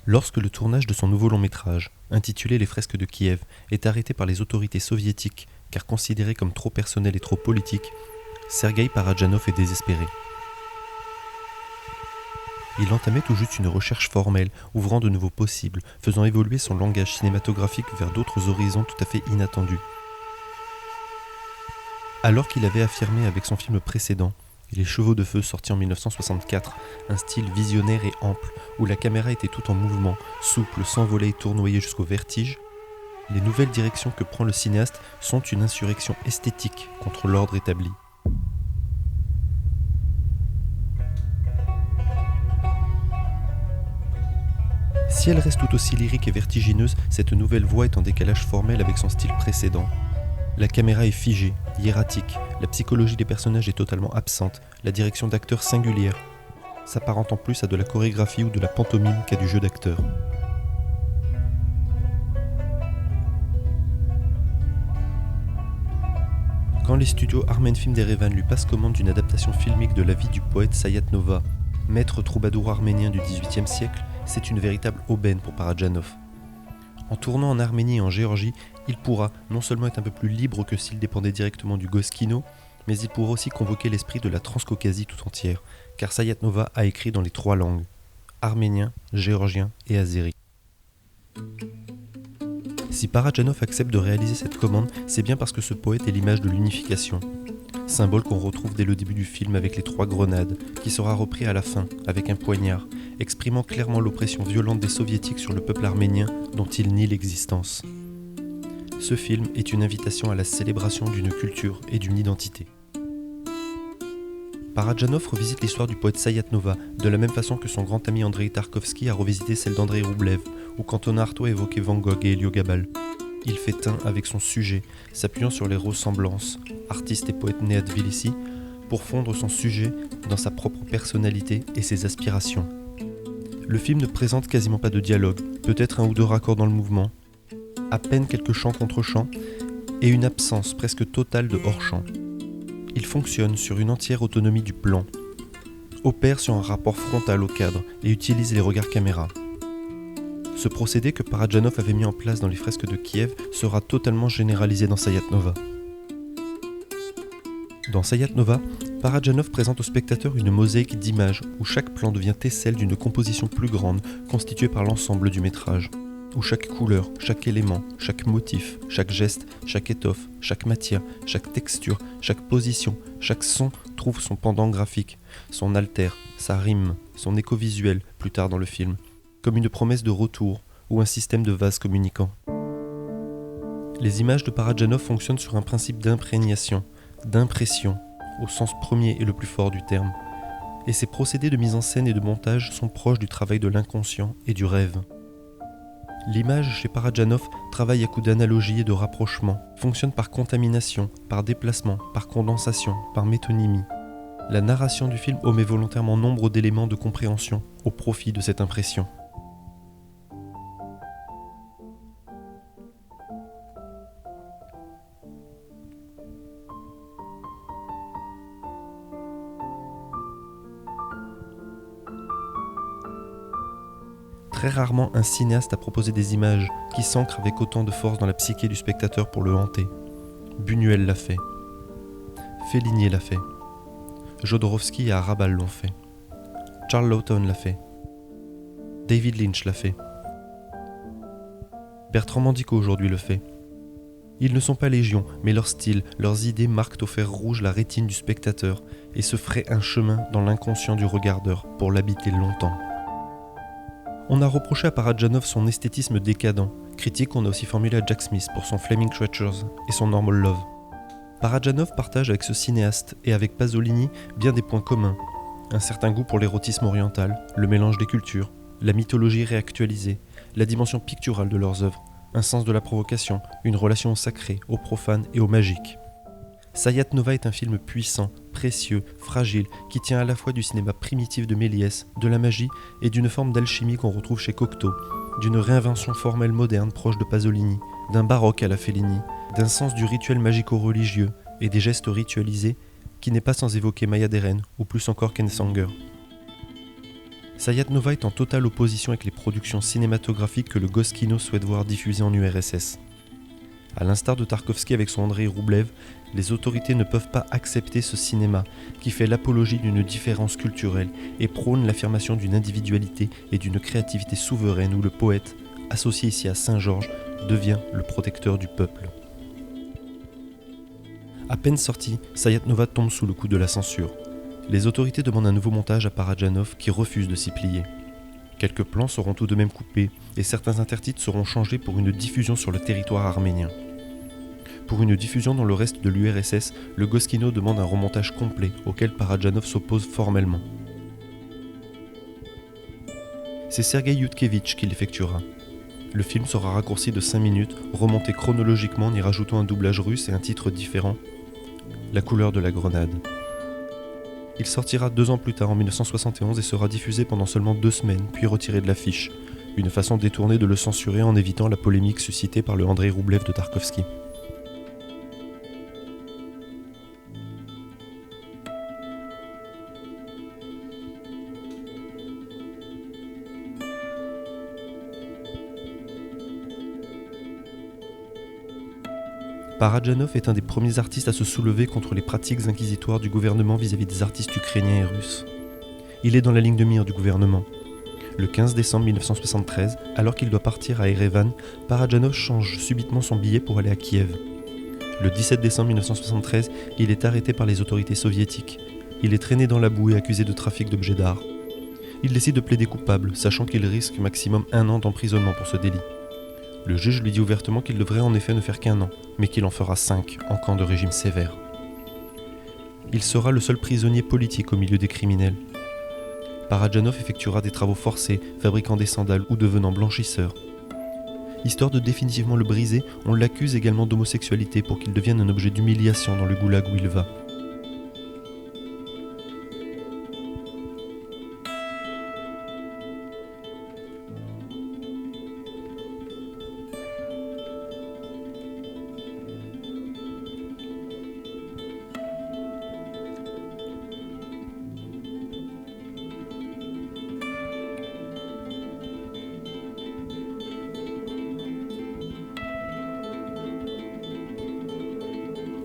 Lorsque le tournage de son nouveau long-métrage, intitulé Les fresques de Kiev, est arrêté par les autorités soviétiques car considéré comme trop personnel et trop politique, Sergueï Parajanov est désespéré. Il entamait tout juste une recherche formelle, ouvrant de nouveaux possibles, faisant évoluer son langage cinématographique vers d'autres horizons tout à fait inattendus. Alors qu'il avait affirmé avec son film précédent, Les Chevaux de Feu, sorti en 1964, un style visionnaire et ample, où la caméra était tout en mouvement, souple, s'envolait et tournoyait jusqu'au vertige, les nouvelles directions que prend le cinéaste sont une insurrection esthétique contre l'ordre établi. Si elle reste tout aussi lyrique et vertigineuse, cette nouvelle voix est en décalage formel avec son style précédent. La caméra est figée, hiératique, la psychologie des personnages est totalement absente, la direction d'acteur singulière, s'apparentant plus à de la chorégraphie ou de la pantomime qu'à du jeu d'acteur. Quand les studios Armen Film d'Erevan lui passent commande d'une adaptation filmique de la vie du poète Sayat-Nova, maître troubadour arménien du XVIIIe siècle, c'est une véritable aubaine pour Parajanov. En tournant en Arménie et en Géorgie, il pourra non seulement être un peu plus libre que s'il dépendait directement du Goskino, mais il pourra aussi convoquer l'esprit de la Transcaucasie tout entière, car Sayat-Nova a écrit dans les 3 langues, arménien, géorgien et azéri. Si Parajanov accepte de réaliser cette commande, c'est bien parce que ce poète est l'image de l'unification, symbole qu'on retrouve dès le début du film avec les 3 grenades, qui sera repris à la fin avec un poignard, exprimant clairement l'oppression violente des soviétiques sur le peuple arménien dont il nie l'existence. Ce film est une invitation à la célébration d'une culture et d'une identité. Parajanov revisite l'histoire du poète Sayat-Nova de la même façon que son grand ami Andrei Tarkovsky a revisité celle d'Andrei Roublev, ou qu'Antonin Artaud a évoqué Van Gogh et Héliogabal. Il fait un avec son sujet, s'appuyant sur les ressemblances, artiste et poète né à Tbilissi, pour fondre son sujet dans sa propre personnalité et ses aspirations. Le film ne présente quasiment pas de dialogue, peut-être 1 ou 2 raccords dans le mouvement, à peine quelques chants contre chants, et une absence presque totale de hors-champ. Il fonctionne sur une entière autonomie du plan, opère sur un rapport frontal au cadre et utilise les regards caméra. Ce procédé que Parajanov avait mis en place dans les fresques de Kiev sera totalement généralisé dans Sayat-Nova. Dans Sayat-Nova, Parajanov présente au spectateur une mosaïque d'images où chaque plan devient aisselle d'une composition plus grande constituée par l'ensemble du métrage, où chaque couleur, chaque élément, chaque motif, chaque geste, chaque étoffe, chaque matière, chaque texture, chaque position, chaque son trouve son pendant graphique, son alter, sa rime, son écho visuel plus tard dans le film, comme une promesse de retour ou un système de vases communicants. Les images de Parajanov fonctionnent sur un principe d'imprégnation, d'impression, au sens premier et le plus fort du terme, et ces procédés de mise en scène et de montage sont proches du travail de l'inconscient et du rêve. L'image chez Parajanov travaille à coups d'analogie et de rapprochement, fonctionne par contamination, par déplacement, par condensation, par métonymie. La narration du film omet volontairement nombre d'éléments de compréhension au profit de cette impression. Très rarement un cinéaste a proposé des images qui s'ancrent avec autant de force dans la psyché du spectateur pour le hanter. Buñuel l'a fait. Fellini l'a fait. Jodorowsky et Arabal l'ont fait. Charles Laughton l'a fait. David Lynch l'a fait. Bertrand Mandico aujourd'hui le fait. Ils ne sont pas légion, mais leur style, leurs idées marquent au fer rouge la rétine du spectateur et se fraient un chemin dans l'inconscient du regardeur pour l'habiter longtemps. On a reproché à Parajanov son esthétisme décadent, critique qu'on a aussi formulée à Jack Smith pour son Flaming Treasures et son Normal Love. Parajanov partage avec ce cinéaste et avec Pasolini bien des points communs. Un certain goût pour l'érotisme oriental, le mélange des cultures, la mythologie réactualisée, la dimension picturale de leurs œuvres, un sens de la provocation, une relation au sacré, au profane et au magique. Sayat-Nova est un film puissant, précieux, fragile, qui tient à la fois du cinéma primitif de Méliès, de la magie et d'une forme d'alchimie qu'on retrouve chez Cocteau, d'une réinvention formelle moderne proche de Pasolini, d'un baroque à la Fellini, d'un sens du rituel magico-religieux et des gestes ritualisés qui n'est pas sans évoquer Maya Deren ou plus encore Ken Sanger. Sayat-Nova est en totale opposition avec les productions cinématographiques que le Goskino souhaite voir diffusées en URSS. A l'instar de Tarkovsky avec son Andrei Roublev, les autorités ne peuvent pas accepter ce cinéma qui fait l'apologie d'une différence culturelle et prône l'affirmation d'une individualité et d'une créativité souveraine où le poète, associé ici à Saint-Georges, devient le protecteur du peuple. À peine sorti, Sayat-Nova tombe sous le coup de la censure. Les autorités demandent un nouveau montage à Parajanov qui refuse de s'y plier. Quelques plans seront tout de même coupés et certains intertitres seront changés pour une diffusion sur le territoire arménien. Pour une diffusion dans le reste de l'URSS, le Goskino demande un remontage complet auquel Parajanov s'oppose formellement. C'est Sergei Yudkevitch qui l'effectuera. Le film sera raccourci de 5 minutes, remonté chronologiquement en y rajoutant un doublage russe et un titre différent, La couleur de la grenade. Il sortira 2 ans plus tard en 1971 et sera diffusé pendant seulement 2 semaines, puis retiré de l'affiche. Une façon détournée de le censurer en évitant la polémique suscitée par le Andrei Roublev de Tarkovsky. Parajanov est un des premiers artistes à se soulever contre les pratiques inquisitoires du gouvernement vis-à-vis des artistes ukrainiens et russes. Il est dans la ligne de mire du gouvernement. Le 15 décembre 1973, alors qu'il doit partir à Erevan, Parajanov change subitement son billet pour aller à Kiev. Le 17 décembre 1973, il est arrêté par les autorités soviétiques. Il est traîné dans la boue et accusé de trafic d'objets d'art. Il décide de plaider coupable, sachant qu'il risque maximum 1 an d'emprisonnement pour ce délit. Le juge lui dit ouvertement qu'il devrait en effet ne faire qu'1 an, mais qu'il en fera 5 en camp de régime sévère. Il sera le seul prisonnier politique au milieu des criminels. Parajanov effectuera des travaux forcés, fabriquant des sandales ou devenant blanchisseur. Histoire de définitivement le briser, on l'accuse également d'homosexualité pour qu'il devienne un objet d'humiliation dans le goulag où il va.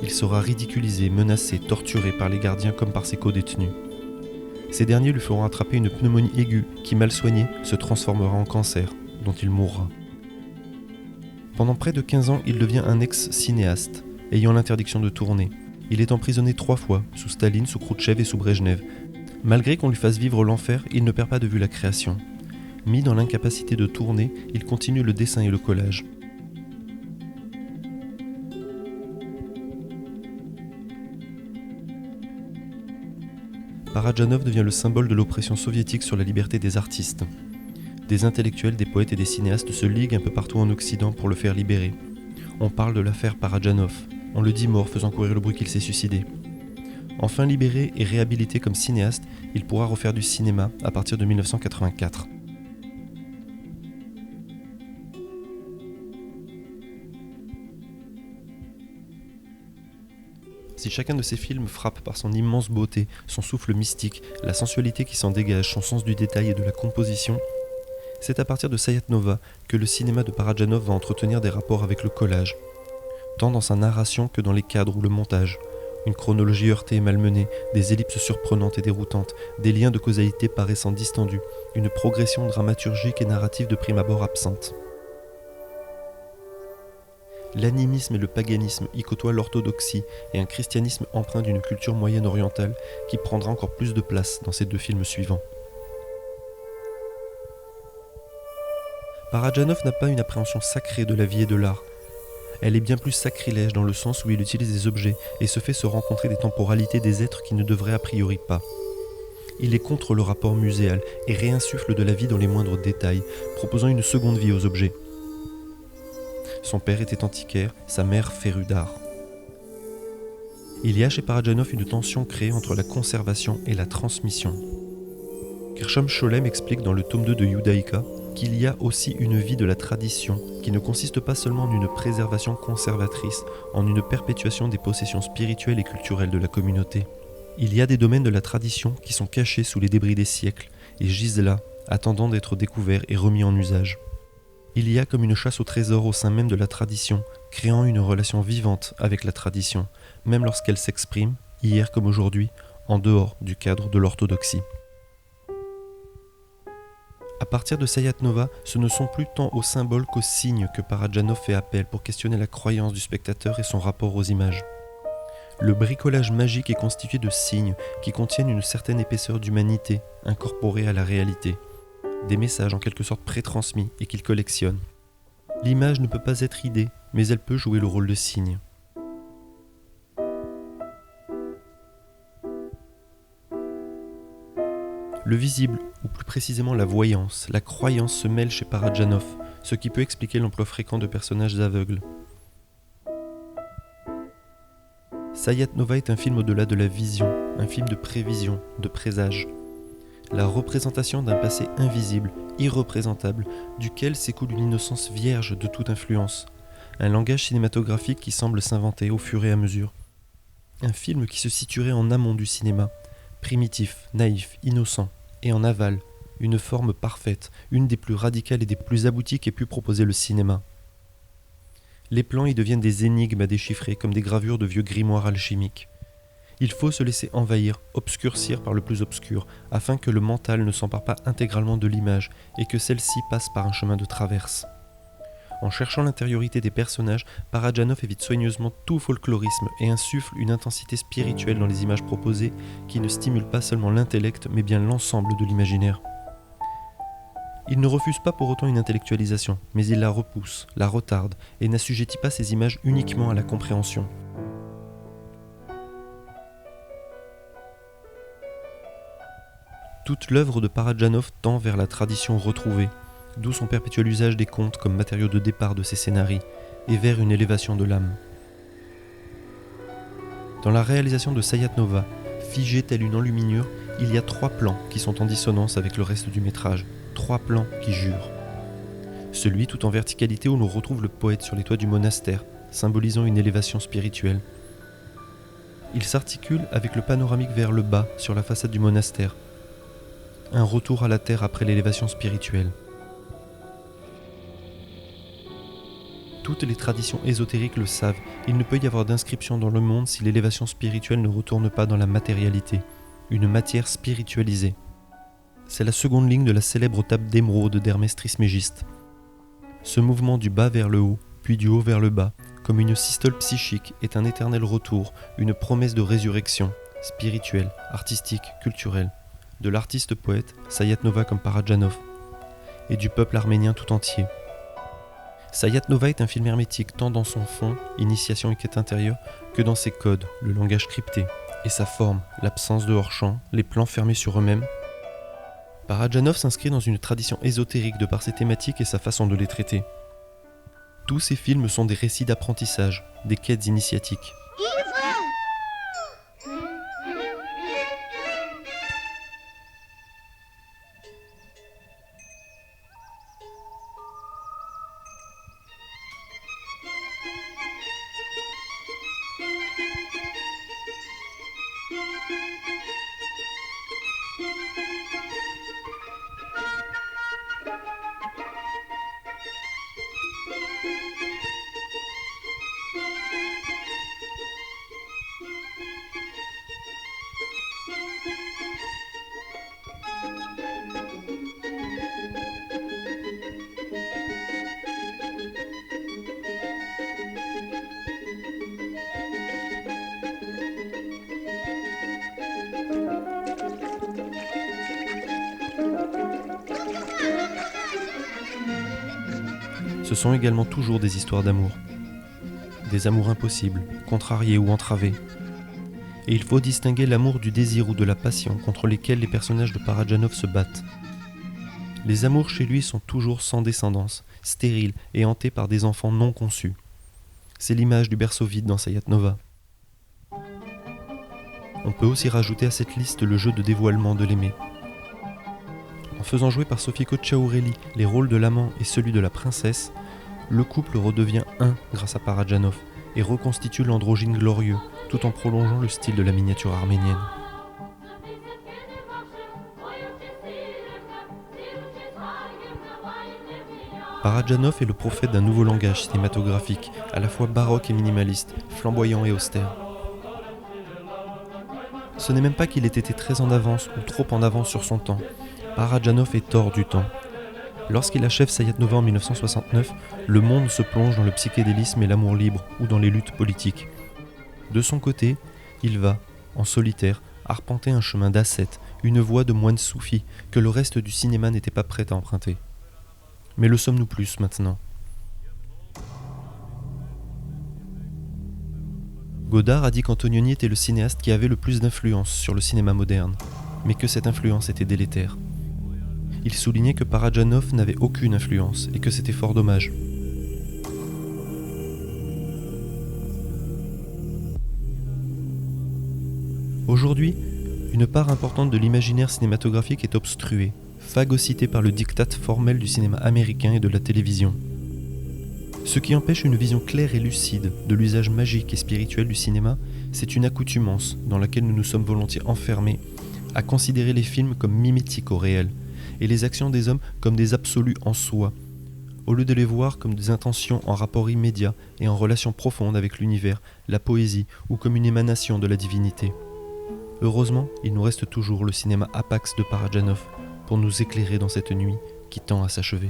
Il sera ridiculisé, menacé, torturé par les gardiens comme par ses co-détenus. Ces derniers lui feront attraper une pneumonie aiguë qui, mal soignée, se transformera en cancer, dont il mourra. Pendant près de 15 ans, il devient un ex-cinéaste, ayant l'interdiction de tourner. Il est emprisonné 3 fois, sous Staline, sous Khrouchtchev et sous Brejnev. Malgré qu'on lui fasse vivre l'enfer, il ne perd pas de vue la création. Mis dans l'incapacité de tourner, il continue le dessin et le collage. Parajanov devient le symbole de l'oppression soviétique sur la liberté des artistes. Des intellectuels, des poètes et des cinéastes se liguent un peu partout en Occident pour le faire libérer. On parle de l'affaire Parajanov. On le dit mort, faisant courir le bruit qu'il s'est suicidé. Enfin libéré et réhabilité comme cinéaste, il pourra refaire du cinéma à partir de 1984. Si chacun de ces films frappe par son immense beauté, son souffle mystique, la sensualité qui s'en dégage, son sens du détail et de la composition, c'est à partir de Sayat-Nova que le cinéma de Parajanov va entretenir des rapports avec le collage, tant dans sa narration que dans les cadres ou le montage. Une chronologie heurtée et malmenée, des ellipses surprenantes et déroutantes, des liens de causalité paraissant distendus, une progression dramaturgique et narrative de prime abord absente. L'animisme et le paganisme y côtoient l'orthodoxie et un christianisme empreint d'une culture moyenne orientale qui prendra encore plus de place dans ces 2 films suivants. Parajanov n'a pas une appréhension sacrée de la vie et de l'art. Elle est bien plus sacrilège dans le sens où il utilise des objets et se fait se rencontrer des temporalités des êtres qui ne devraient a priori pas. Il est contre le rapport muséal et réinsuffle de la vie dans les moindres détails, proposant une seconde vie aux objets. Son père était antiquaire, sa mère férue d'art. Il y a chez Parajanov une tension créée entre la conservation et la transmission. Gershom Scholem explique dans le tome 2 de Judaïka qu'il y a aussi une vie de la tradition qui ne consiste pas seulement en une préservation conservatrice, en une perpétuation des possessions spirituelles et culturelles de la communauté. Il y a des domaines de la tradition qui sont cachés sous les débris des siècles et gisent là, attendant d'être découverts et remis en usage. Il y a comme une chasse au trésor au sein même de la tradition, créant une relation vivante avec la tradition, même lorsqu'elle s'exprime, hier comme aujourd'hui, en dehors du cadre de l'orthodoxie. À partir de Sayat Nova, ce ne sont plus tant aux symboles qu'aux signes que Parajanov fait appel pour questionner la croyance du spectateur et son rapport aux images. Le bricolage magique est constitué de signes qui contiennent une certaine épaisseur d'humanité incorporée à la réalité, des messages en quelque sorte pré-transmis et qu'il collectionne. L'image ne peut pas être idée, mais elle peut jouer le rôle de signe. Le visible, ou plus précisément la voyance, la croyance se mêlent chez Parajanov, ce qui peut expliquer l'emploi fréquent de personnages aveugles. Sayat Nova est un film au-delà de la vision, un film de prévision, de présage. La représentation d'un passé invisible, irreprésentable, duquel s'écoule une innocence vierge de toute influence. Un langage cinématographique qui semble s'inventer au fur et à mesure. Un film qui se situerait en amont du cinéma, primitif, naïf, innocent, et en aval, une forme parfaite, une des plus radicales et des plus abouties qu'ait pu proposer le cinéma. Les plans y deviennent des énigmes à déchiffrer, comme des gravures de vieux grimoires alchimiques. Il faut se laisser envahir, obscurcir par le plus obscur, afin que le mental ne s'empare pas intégralement de l'image et que celle-ci passe par un chemin de traverse. En cherchant l'intériorité des personnages, Parajanov évite soigneusement tout folklorisme et insuffle une intensité spirituelle dans les images proposées qui ne stimule pas seulement l'intellect mais bien l'ensemble de l'imaginaire. Il ne refuse pas pour autant une intellectualisation, mais il la repousse, la retarde et n'assujettit pas ces images uniquement à la compréhension. Toute l'œuvre de Parajanov tend vers la tradition retrouvée, d'où son perpétuel usage des contes comme matériau de départ de ses scénarios, et vers une élévation de l'âme. Dans la réalisation de Sayat Nova, figée telle une enluminure, il y a 3 plans qui sont en dissonance avec le reste du métrage, 3 plans qui jurent. Celui tout en verticalité où l'on retrouve le poète sur les toits du monastère, symbolisant une élévation spirituelle. Il s'articule avec le panoramique vers le bas sur la façade du monastère, un retour à la terre après l'élévation spirituelle. Toutes les traditions ésotériques le savent, il ne peut y avoir d'inscription dans le monde si l'élévation spirituelle ne retourne pas dans la matérialité, une matière spiritualisée. C'est la seconde ligne de la célèbre table d'émeraude d'Hermès Trismégiste. Ce mouvement du bas vers le haut, puis du haut vers le bas, comme une systole psychique, est un éternel retour, une promesse de résurrection, spirituelle, artistique, culturelle, de l'artiste-poète, Sayat Nova comme Parajanov, et du peuple arménien tout entier. Sayat Nova est un film hermétique tant dans son fond, initiation et quête intérieure, que dans ses codes, le langage crypté, et sa forme, l'absence de hors-champ, les plans fermés sur eux-mêmes. Parajanov s'inscrit dans une tradition ésotérique de par ses thématiques et sa façon de les traiter. Tous ces films sont des récits d'apprentissage, des quêtes initiatiques. Ce sont également toujours des histoires d'amour. Des amours impossibles, contrariés ou entravés. Et il faut distinguer l'amour du désir ou de la passion contre lesquels les personnages de Parajanov se battent. Les amours chez lui sont toujours sans descendance, stériles et hantés par des enfants non conçus. C'est l'image du berceau vide dans Sayat Nova. On peut aussi rajouter à cette liste le jeu de dévoilement de l'aimé. En faisant jouer par Sophie Cocciaureli les rôles de l'amant et celui de la princesse, le couple redevient un grâce à Parajanov et reconstitue l'androgyne glorieux, tout en prolongeant le style de la miniature arménienne. Parajanov est le prophète d'un nouveau langage cinématographique, à la fois baroque et minimaliste, flamboyant et austère. Ce n'est même pas qu'il ait été très en avance ou trop en avance sur son temps. Parajanov est hors du temps. Lorsqu'il achève Sayat-Nova en 1969, le monde se plonge dans le psychédélisme et l'amour libre ou dans les luttes politiques. De son côté, il va, en solitaire, arpenter un chemin d'ascète, une voie de moine soufi que le reste du cinéma n'était pas prêt à emprunter. Mais le sommes-nous plus maintenant ? Godard a dit qu'Antonioni était le cinéaste qui avait le plus d'influence sur le cinéma moderne, mais que cette influence était délétère. Il soulignait que Parajanov n'avait aucune influence et que c'était fort dommage. Aujourd'hui, une part importante de l'imaginaire cinématographique est obstruée, phagocytée par le diktat formel du cinéma américain et de la télévision. Ce qui empêche une vision claire et lucide de l'usage magique et spirituel du cinéma, c'est une accoutumance dans laquelle nous nous sommes volontiers enfermés à considérer les films comme mimétiques au réel, et les actions des hommes comme des absolus en soi, au lieu de les voir comme des intentions en rapport immédiat et en relation profonde avec l'univers, la poésie ou comme une émanation de la divinité. Heureusement, il nous reste toujours le cinéma apax de Parajanov pour nous éclairer dans cette nuit qui tend à s'achever.